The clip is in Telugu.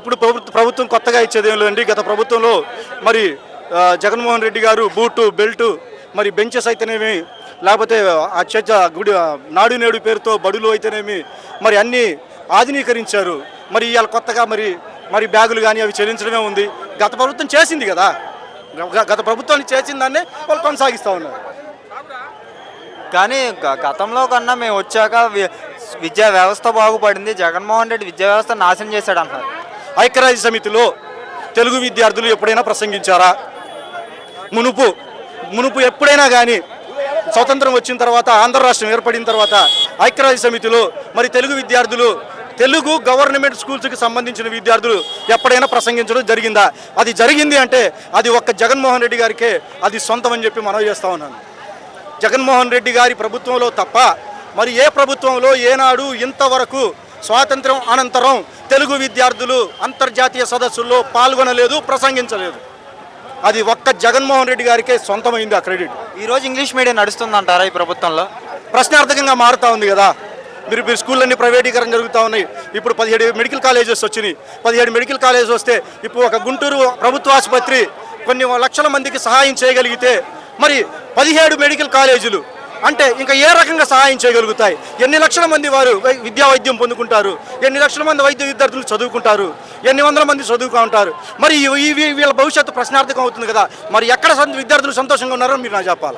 ఇప్పుడు ప్రభుత్వం కొత్తగా ఇచ్చేది ఏం లేదండి. గత ప్రభుత్వంలో మరి జగన్మోహన్ రెడ్డి గారు బూటు బెల్టు మరి బెంచెస్ అయితేనేమి, లేకపోతే ఆ చర్చ గుడి నాడు నేడు పేరుతో బడులు అయితేనేమి మరి అన్నీ ఆధునీకరించారు. మరి ఇవాళ కొత్తగా మరి బ్యాగులు కానీ అవి చెల్లించడమే ఉంది. గత ప్రభుత్వం చేసింది కదా, గత ప్రభుత్వాన్ని చేసిన దాన్ని వాళ్ళు కొనసాగిస్తూ ఉన్నారు. కానీ గతంలో కన్నా మేము వచ్చాక విద్యా వ్యవస్థ బాగుపడింది, జగన్మోహన్ రెడ్డి విద్యా వ్యవస్థ నాశనం చేశాడు అంటారు. ఐక్యరాజ్య సమితిలో తెలుగు విద్యార్థులు ఎప్పుడైనా ప్రసంగించారా? మునుపు ఎప్పుడైనా కానీ స్వతంత్రం వచ్చిన తర్వాత, ఆంధ్ర రాష్ట్రం ఏర్పడిన తర్వాత ఐక్యరాజ్య సమితిలో మరి తెలుగు విద్యార్థులు, తెలుగు గవర్నమెంట్ స్కూల్స్కి సంబంధించిన విద్యార్థులు ఎప్పుడైనా ప్రసంగించడం జరిగిందా? అది జరిగింది అంటే అది ఒక్క జగన్మోహన్ రెడ్డి గారికే అది సొంతం అని చెప్పి మనవి చేస్తూ ఉన్నాను. జగన్మోహన్ రెడ్డి గారి ప్రభుత్వంలో తప్ప మరి ఏ ప్రభుత్వంలో ఏనాడు ఇంతవరకు స్వాతంత్రం అనంతరం తెలుగు విద్యార్థులు అంతర్జాతీయ సదస్సుల్లో పాల్గొనలేదు, ప్రసంగించలేదు. అది ఒక్క జగన్మోహన్ రెడ్డి గారికే సొంతమైంది ఆ క్రెడిట్. ఈరోజు ఇంగ్లీష్ మీడియం నడుస్తుందంటారా ఈ ప్రభుత్వంలో? ప్రశ్నార్థకంగా మారుతూ ఉంది కదా. మీరు స్కూళ్ళన్నీ ప్రైవేటీకరణ జరుగుతూ ఉన్నాయి. ఇప్పుడు 17 మెడికల్ కాలేజెస్ వచ్చినాయి. 17 మెడికల్ కాలేజెస్ వస్తే ఇప్పుడు ఒక గుంటూరు ప్రభుత్వ ఆసుపత్రి కొన్ని లక్షల మందికి సహాయం చేయగలిగితే మరి 17 మెడికల్ కాలేజీలు అంటే ఇంకా ఏ రకంగా సహాయం చేయగలుగుతాయి? ఎన్ని లక్షల మంది వారు వైద్యం పొందుకుంటారు? ఎన్ని లక్షల మంది వైద్య విద్యార్థులు చదువుకుంటారు? ఎన్ని వందల మంది చదువుకుంటారు? మరి వీళ్ళ భవిష్యత్తు ప్రశ్నార్థకం అవుతుంది కదా. మరి ఎక్కడ విద్యార్థులు సంతోషంగా ఉన్నారో మీరు నాకు చెప్పాలి.